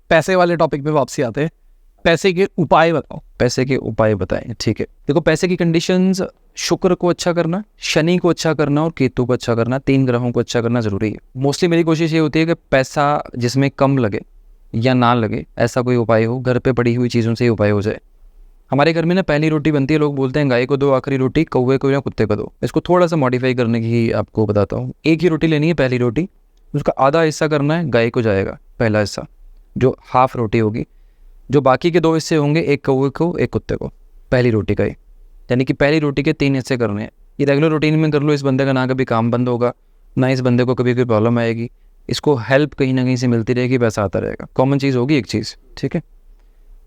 पैसे वाले टॉपिक पे वापसी आते हैं। पैसे के उपाय बताओ। पैसे के उपाय बताएं, ठीक है। देखो, पैसे की कंडीशंस, शुक्र को अच्छा करना, शनि को अच्छा करना और केतु को अच्छा करना, 3 ग्रहों को अच्छा करना जरूरी है। मोस्टली मेरी कोशिश ये होती है कि पैसा जिसमें कम लगे या ना लगे ऐसा कोई उपाय हो, घर पे पड़ी हुई चीज़ों से ही उपाय हो जाए। हमारे घर में ना पहली रोटी बनती है, लोग बोलते हैं गाय को दो आखिरी रोटी, कौवे को या कुत्ते को दो। इसको थोड़ा सा मॉडिफाई करने की आपको बताता हूँ। एक ही रोटी लेनी है, पहली रोटी, उसका आधा हिस्सा करना है गाय को जाएगा, पहला हिस्सा जो हाफ रोटी होगी। जो बाकी के 2 हिस्से होंगे, एक कौवे को एक कुत्ते को, पहली रोटी का ही। यानी कि पहली रोटी के 3 हिस्से करने हैं। ये रेगुलर रूटीन में कर लो, इस बंदे का ना कभी काम बंद होगा, ना इस बंदे को कभी कोई प्रॉब्लम आएगी। इसको हेल्प कहीं ना कहीं से मिलती रहेगी, पैसा आता रहेगा। कॉमन चीज़ होगी एक चीज़, ठीक है।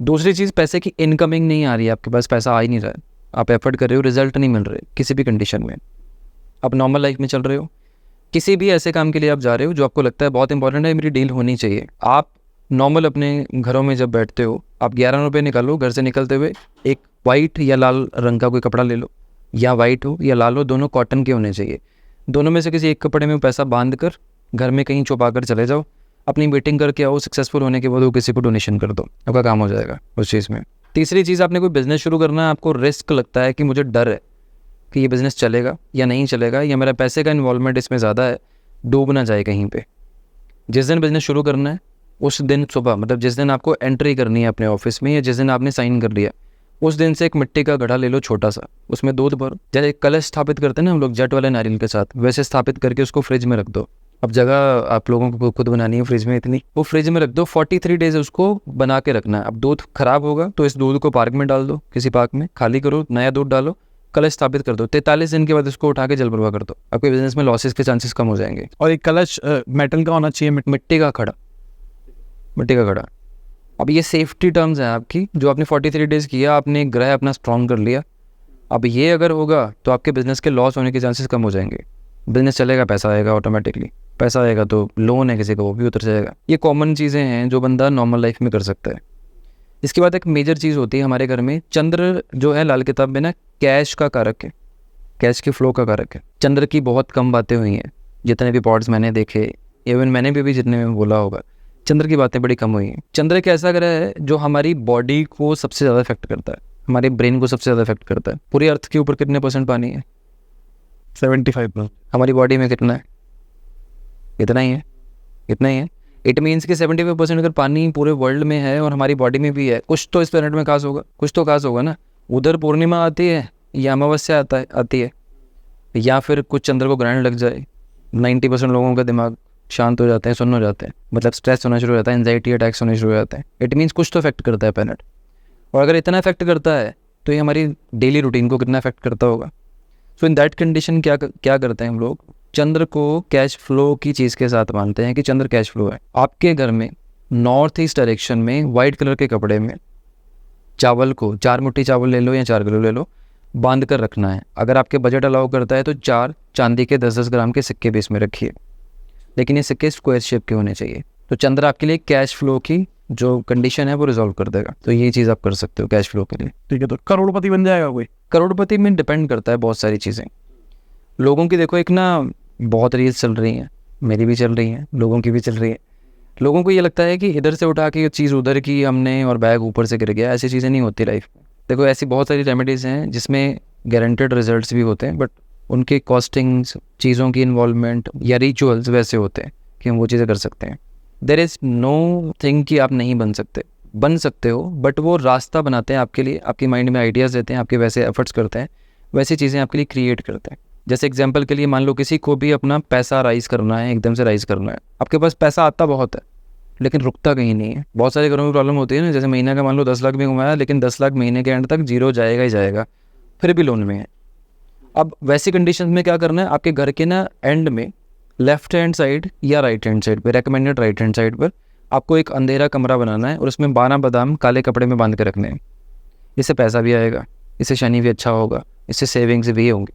दूसरी चीज़, पैसे की इनकमिंग नहीं आ रही है, आपके पास पैसा आ ही नहीं रहा है, आप एफर्ट कर रहे हो, रिजल्ट नहीं मिल रहे किसी भी कंडीशन में। आप नॉर्मल लाइफ में चल रहे हो, किसी भी ऐसे काम के लिए आप जा रहे हो जो आपको लगता है बहुत इंपॉर्टेंट है, मेरी डील होनी चाहिए। आप नॉर्मल अपने घरों में जब बैठते हो, आप 11 रुपये निकालो, घर से निकलते हुए एक वाइट या लाल रंग का कोई कपड़ा ले लो, या वाइट हो या लाल हो, दोनों कॉटन के होने चाहिए। दोनों में से किसी एक कपड़े में पैसा बांध कर घर में कहीं छुपा कर चले जाओ, अपनी मीटिंग करके आओ, सक्सेसफुल होने के बाद वो किसी को डोनेशन कर दो, आपका काम हो जाएगा उस चीज़ में। तीसरी चीज़, आपने कोई बिजनेस शुरू करना है, आपको रिस्क लगता है कि मुझे डर है कि ये बिज़नेस चलेगा या नहीं चलेगा, या मेरा पैसे का इन्वॉल्वमेंट इसमें ज़्यादा है, डूब ना जाए कहीं पे। जिस दिन बिज़नेस शुरू करना है उस दिन सुबह, मतलब जिस दिन आपको एंट्री करनी है अपने ऑफिस में, या जिस दिन आपने साइन कर लिया, उस दिन से एक मिट्टी का घड़ा ले लो छोटा सा, उसमें दूध भरो, जैसे कलश स्थापित करते हैं ना हम लोग जट वाले नारियल के साथ, वैसे स्थापित करके उसको फ्रिज में रख दो। अब जगह आप लोगों को खुद बनानी है फ्रिज में इतनी, वो फ्रिज में रख दो। 43 डेज उसको बना के रखना है। अब दूध खराब होगा तो इस दूध को पार्क में डाल दो, किसी पार्क में खाली करो, नया दूध डालो, कलश स्थापित कर दो। 43 दिन के बाद उसको उठा के जल प्रवाह कर दो, आपके बिजनेस में लॉसेस के चांसेस कम हो जाएंगे। और एक कलश मेटल का होना चाहिए, मिट्टी का घड़ा, मिट्टी का घड़ा। अब ये सेफ्टी टर्म्स हैं आपकी, जो आपने 43 डेज किया, आपने ग्रह अपना स्ट्रॉन्ग कर लिया। अब ये अगर होगा तो आपके बिजनेस के लॉस होने के चांसेस कम हो जाएंगे, बिजनेस चलेगा, पैसा आएगा ऑटोमेटिकली। पैसा आएगा तो लोन है किसी का, वो भी उतर जाएगा। ये कॉमन चीज़ें हैं जो बंदा नॉर्मल लाइफ में कर सकता है। इसके बाद एक मेजर चीज़ होती है हमारे घर में, चंद्र जो है लाल किताब में ना कैश का कारक है, कैश के फ्लो का कारक है। चंद्र की बहुत कम बातें हुई हैं, जितने भी पॉड्स मैंने देखे, इवन मैंने भी जितने में बोला होगा, चंद्र की बातें बड़ी कम हुई हैं। चंद्र एक ऐसा ग्रह है जो हमारी बॉडी को सबसे ज़्यादा इफेक्ट करता है, हमारे ब्रेन को सबसे ज़्यादा इफेक्ट करता है। पूरी अर्थ के ऊपर कितने % पानी है? 75%। हमारी बॉडी में कितना है? इतना ही है, इतना ही है। इट मीन्स कि 75% अगर पानी पूरे वर्ल्ड में है और हमारी बॉडी में भी है, कुछ तो इस प्लेनेट में खास होगा, कुछ तो खास होगा ना। उधर पूर्णिमा आती है या अमावस्या आती है, या फिर कुछ चंद्र को ग्रहण लग जाए, 90% लोगों का दिमाग शांत हो जाते हैं, सुन्न हो जाते हैं, मतलब स्ट्रेस होना शुरू हो जाता है, एंजाइटी अटैक्स होने शुरू हो जाते हैं। इट मीन्स कुछ तो इफेक्ट करता है प्लेनेट। और अगर इतना इफेक्ट करता है तो ये हमारी डेली रूटीन को कितना इफेक्ट करता होगा। सो इन दैट कंडीशन क्या करते हैं हम लोग, चंद्र को कैश फ्लो की चीज़ के साथ मानते हैं कि चंद्र कैश फ्लो है। आपके घर में नॉर्थ ईस्ट डायरेक्शन में वाइट कलर के कपड़े में चावल को 4 मुट्ठी चावल ले लो या 4 किलो ले लो, बांध कर रखना है। अगर आपके बजट अलाउ करता है तो 4 चांदी के 10-10 ग्राम के सिक्के भी इसमें रखिए, लेकिन ये सिक्के स्क्वायर शेप के होने चाहिए। तो चंद्र आपके लिए कैश फ्लो की जो कंडीशन है वो रिजॉल्व कर देगा। तो ये चीज़ आप कर सकते हो कैश फ्लो के लिए। ठीक है, तो करोड़पति बन जाएगा कोई? करोड़पति में डिपेंड करता है बहुत सारी चीज़ें लोगों की। देखो, एक ना बहुत रील्स चल रही हैं, मेरी भी चल रही हैं, लोगों की भी चल रही है। लोगों को ये लगता है कि इधर से उठा के चीज़ उधर की हमने और बैग ऊपर से गिर गया। ऐसी चीज़ें नहीं होती लाइफ में। देखो, ऐसी बहुत सारी रेमेडीज़ हैं जिसमें गारंटेड रिजल्ट्स भी होते हैं, बट उनके कॉस्टिंग्स, चीज़ों की इन्वॉल्वमेंट या रिचुअल्स वैसे होते हैं कि हम वो चीज़ें कर सकते हैं। देयर इज़ नो थिंग कि आप नहीं बन सकते हो, बट वो रास्ता बनाते हैं आपके लिए, आपके माइंड में आइडियाज़ देते हैं, आपके वैसे एफर्ट्स करते हैं, वैसी चीज़ें आपके लिए क्रिएट करते हैं। जैसे एग्जांपल के लिए मान लो किसी को भी अपना पैसा राइज करना है, एकदम से राइज करना है। आपके पास पैसा आता बहुत है लेकिन रुकता कहीं नहीं है। बहुत सारे घरों में प्रॉब्लम होती है ना, जैसे महीने का मान लो 10 लाख भी कमाया, लेकिन 10 लाख महीने के एंड तक जीरो जाएगा ही जाएगा, फिर भी लोन में है। अब वैसी कंडीशन में क्या करना है, आपके घर के ना एंड में लेफ्ट हैंड साइड या राइट हैंड साइड पर, रेकमेंडेड राइट हैंड साइड पर आपको एक अंधेरा कमरा बनाना है और उसमें 12 बादाम काले कपड़े में बांध के रखने हैं। इससे पैसा भी आएगा, इससे शनि भी अच्छा होगा, इससे सेविंग्स भी होंगे।